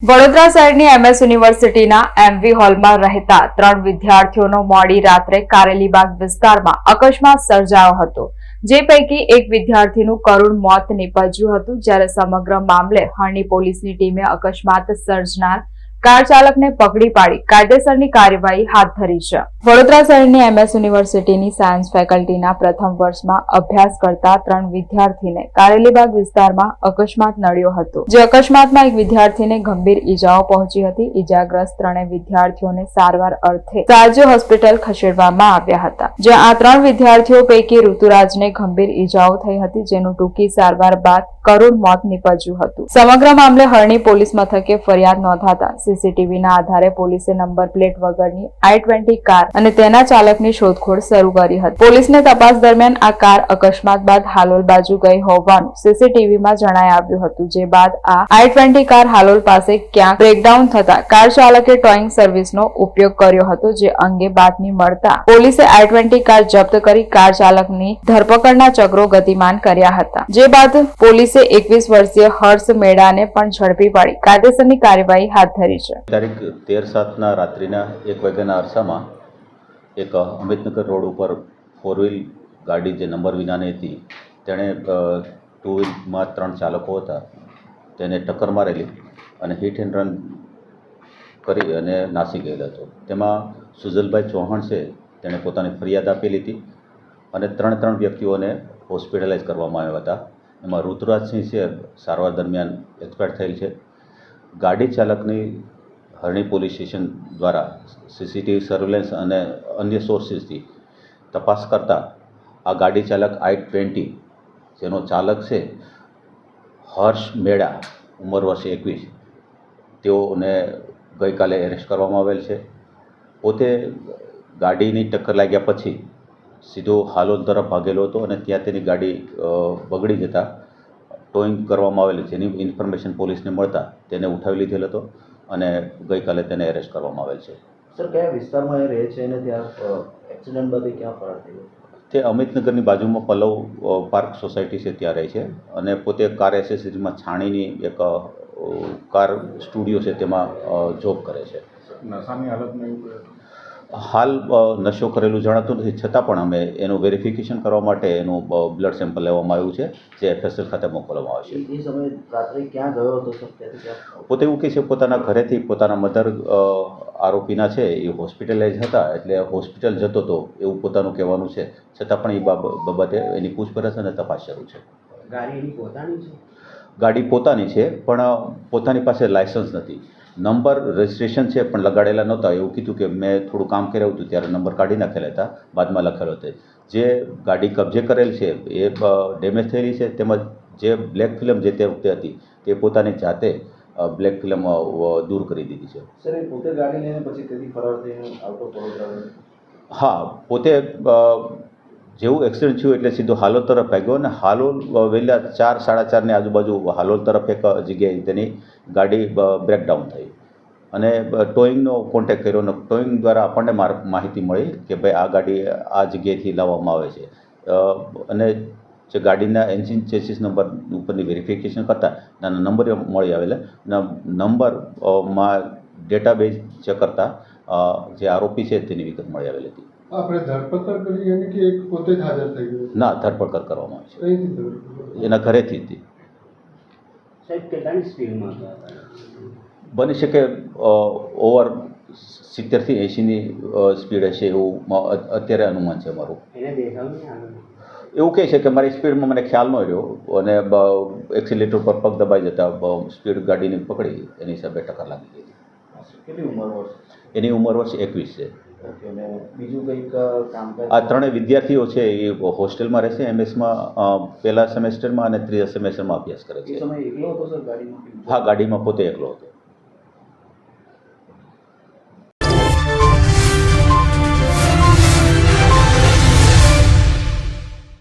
વડોદરા શહેરની એમએસ યુનિવર્સિટીના એમવી હોલમાં રહેતા 3 વિદ્યાર્થીઓનો મોડી રાત્રે કારેલીબાગ વિસ્તારમાં અકસ્માત સર્જાયો હતો, જે પૈકી એક વિદ્યાર્થીનું કરુણ મોત નીપજ્યું હતું, જ્યારે સમગ્ર મામલે હરણી પોલીસની ટીમે અકસ્માત સર્જનાર કાર ચાલકને પકડી પાડી કાયદેસરની કાર્યવાહી હાથ ધરી છે. વડોદરા શહેરની એમએસ યુનિવર્સિટીની સાયન્સ ફેકલ્ટીના પ્રથમ વર્ષમાં અભ્યાસ કરતા 3 વિદ્યાર્થીને કારેલીબાગ વિસ્તારમાં અકસ્માત નડ્યો હતો, જે અકસ્માતમાં એક વિદ્યાર્થીને ગંભીર ઈજાઓ પહોંચી હતી. ઈજાગ્રસ્ત 3 વિદ્યાર્થીઓને સારવાર અર્થે રાજ્ય હોસ્પિટલ ખસેડવામાં આવ્યા હતા, જ્યાં આ 3 વિદ્યાર્થીઓ પૈકી ઋતુરાજને ગંભીર ઈજાઓ થઈ હતી, જેનું ટૂંકી સારવાર બાદ કરુણ મોત નીપજ્યું હતું. સમગ્ર મામલે હરણી પોલીસ મથકે ફરિયાદ નોંધાતા સીસીટીવીના આધારે પોલીસે નંબર પ્લેટ વગરની i20 કાર અને તેના ચાલકની શોધખોળ શરૂ કરી હતી. પોલીસને તપાસ દરમિયાન આ કાર અકસ્માત બાદ હાલોલ બાજુ ગઈ હોવાનું સીસીટીવીમાં જણાઈ આવ્યું હતું, જે બાદ આ i20 કાર હાલોલ પાસે ક્યાંક બ્રેકડાઉન થતા કાર ચાલકે ટોઈંગ સર્વિસનો ઉપયોગ કર્યો હતો, જે અંગે બાતમી મળતા પોલીસે i20 કાર જપ્ત કરી કાર ચાલકની ધરપકડના ચક્રો ગતિમાન કર્યા હતા, જે બાદ પોલીસે 21 વર્ષીય હર્ષ મેડાને પણ ઝડપી પાડી કાયદેસરની કાર્યવાહી હાથ ધરી છે. તારીખ 13/7 રાત્રિના 1 વાગ્યાના અરસામાં એક અમિતનગર રોડ ઉપર 4 વ્હીલ ગાડી જે નંબર વિનાની હતી, તેણે 2 વ્હીલમાં 3 ચાલકો હતા, તેને ટક્કર મારેલી અને હિટ એન્ડ રન કરી અને નાસી ગયેલ હતો. તેમાં સુજલભાઈ ચૌહાણ છે, તેણે પોતાની ફરિયાદ આપેલી હતી અને 3 વ્યક્તિઓને હોસ્પિટલાઇઝ કરવામાં આવ્યા હતા. એમાં ઋતુરાજસિંહ છે, સારવાર દરમિયાન એક્સપાયર થયેલ છે. ગાડી ચાલકની હરણી પોલીસ સ્ટેશન દ્વારા સીસીટીવી સર્વેલન્સ અને અન્ય સોર્સિસથી તપાસ કરતાં આ ગાડી ચાલક i20 જેનો ચાલક છે હર્ષ મેડા, ઉંમર વર્ષ 21, તેઓને ગઈકાલે એરેસ્ટ કરવામાં આવેલ છે. પોતે ગાડીની ટક્કર લાગ્યા પછી સીધો હાલોલ તરફ ભાગેલો હતો અને ત્યાં તેની ગાડી બગડી જતાં ટોઈંગ કરવામાં આવેલી, જેની ઇન્ફોર્મેશન પોલીસને મળતા તેને ઉઠાવી લીધેલ હતો અને ગઈકાલે તેને એરેસ્ટ કરવામાં આવેલ છે. સર, કયા વિસ્તારમાં એ રહે છે અને ત્યાં એક્સિડન્ટ બાદ ક્યાં ફરાર થયો? તે અમિતનગરની બાજુમાં પલ્લવ પાર્ક સોસાયટી છે, ત્યાં રહે છે અને પોતે કાર એસેસરીઝમાં છાણીની એક કાર સ્ટુડિયો છે, તેમાં જોબ કરે છે. નશાની હાલતમાં હાલ નશો કરેલું જણાતું નથી, છતાં પણ અમે એનું વેરિફિકેશન કરવા માટે એનું બ્લડ સેમ્પલ લેવામાં આવ્યું છે, જે FSL ખાતે મોકલવામાં આવશે. એ સમયે રાત્રે ક્યાં ગયો હતો સર? ત્યાંથી પોતે એવું કહે છે પોતાના ઘરેથી પોતાના મધર આરોપીના છે એ હોસ્પિટલાઇઝ હતા, એટલે હોસ્પિટલ જતો હતો એવું પોતાનું કહેવાનું છે, છતાં પણ એ બાબતે એની પૂછપરછ અને તપાસ શરૂ છે. ગાડી એની પોતાની છે? ગાડી પોતાની છે, પણ પોતાની પાસે લાયસન્સ નથી. નંબર રજિસ્ટ્રેશન છે પણ લગાડેલા નહોતા. એવું કીધું કે મેં થોડું કામ કર્યું હતું ત્યારે નંબર કાઢી નાખેલા હતા, બાદમાં લખેલો હતો. જે ગાડી કબજે કરેલ છે એ ડેમેજ થયેલી છે, તેમજ જે બ્લેક ફિલ્મ જે તે વખતે હતી તે પોતાની જાતે બ્લેક ફિલ્મ દૂર કરી દીધી છે. સર, એ પોતે ગાડી લઈને પછી તેથી ફરાર થઈને આઉટ ઓફ વડોદરા? હા, પોતે જેવું એક્સિડન્ટ થયું એટલે સીધો હાલોલ તરફ ભાગ્યો અને હાલોલ વહેલા 4, 4:30ની આજુબાજુ હાલોલ તરફ એક જગ્યાએ તેની ગાડી બ્રેકડાઉન થઈ અને ટોઈંગનો કોન્ટેક્ટ કર્યો અને ટોઈંગ દ્વારા આપણને માહિતી મળી કે ભાઈ આ ગાડી આ જગ્યાએથી લાવવામાં આવે છે અને જે ગાડીના એન્જિન ચેસિસ નંબર ઉપરની વેરિફિકેશન કરતાં નાના નંબર મળી આવેલા. નંબરમાં ડેટાબેઝ ચેક કરતાં જે આરોપી છે તેની વિગત મળી આવેલી હતી. આપણે ધરપકડ કરી એની કે એક પોતે જ હાજર થઈ ગયો? ના, ધરપકડ કરવામાં આવી છે. કઈથી ધરપકડ? એના ઘરેથી હતી. સાહેબ, કેટલાની સ્પીડમાં હતા? બની શકે ઓવર 70 થી 80ની સ્પીડ હશે એવું અત્યારે અનુમાન છે મારું. એને દેખાવ નહીં આગળ? એવું કહે છે કે મારી સ્પીડમાં મને ખ્યાલ ન રહ્યો અને એક્સિલેટર પર પગ દબાઈ જતા સ્પીડ ગાડીની પકડી, એની હિસાબે ટક્કર લાગી ગઈ. કેટલી ઉંમર વર્ષ? એની ઉંમર વર્ષ 21 છે. ઓકે. અને બીજું કંઈક કામકાજ? આ 3 વિદ્યાર્થીઓ છે એ હોસ્ટેલમાં રહેશે, એમએસમાં પહેલા સેમેસ્ટરમાં અને ત્રીજા સેમેસ્ટરમાં અભ્યાસ કરે એ છે. સમયે એકલો હતો સર ગાડીમાં? હા, ગાડીમાં પોતે એકલો હતો.